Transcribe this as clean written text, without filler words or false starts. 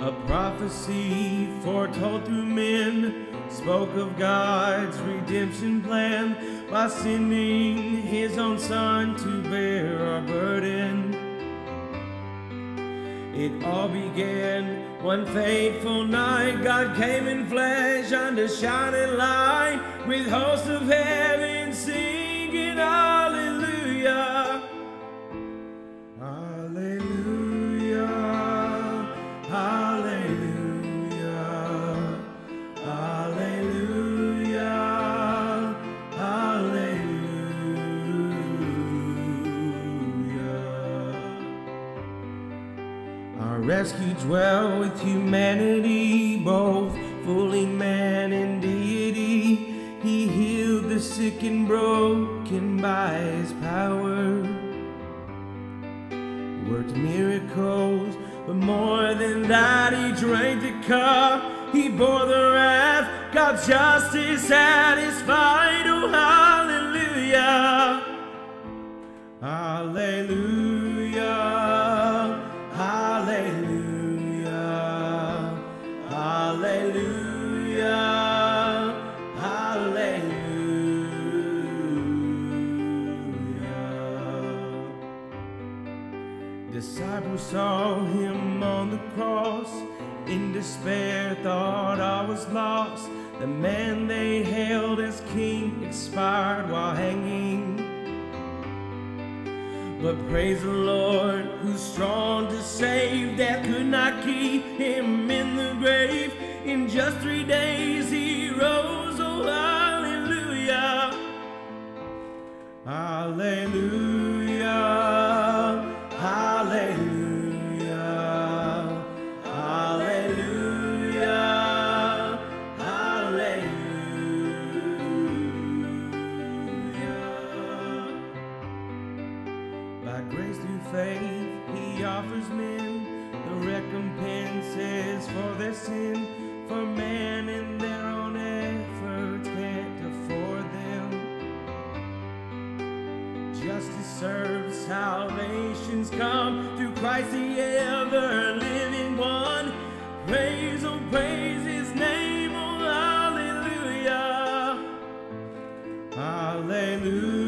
A prophecy foretold through men spoke of God's redemption plan by sending his own son to bear our burden. It all began one fateful night. God came in flesh under shining light, with hosts of heaven singing hallelujah, hallelujah, hallelujah, hallelujah, hallelujah. Our rescue dwelt with humanity, both fully man and deity. He healed the sick and broken by his power, worked miracles, but more than that, he drank the cup. He bore the wrath, God's justice satisfied. Oh, hallelujah, hallelujah, hallelujah, hallelujah, hallelujah. Disciples saw him on the cross, in despair thought I was lost. The man they hailed as king expired while hanging. But praise the Lord, who's strong to save. Death could not keep him in the grave. In just 3 days he rose. Oh, hallelujah, hallelujah, hallelujah, hallelujah, hallelujah. By grace through faith he offers men the recompenses for their sin, for man in their own efforts can't afford them. Justice serves, salvation's come through Christ the ever-living one. Praise, oh praise his name, oh hallelujah, hallelujah.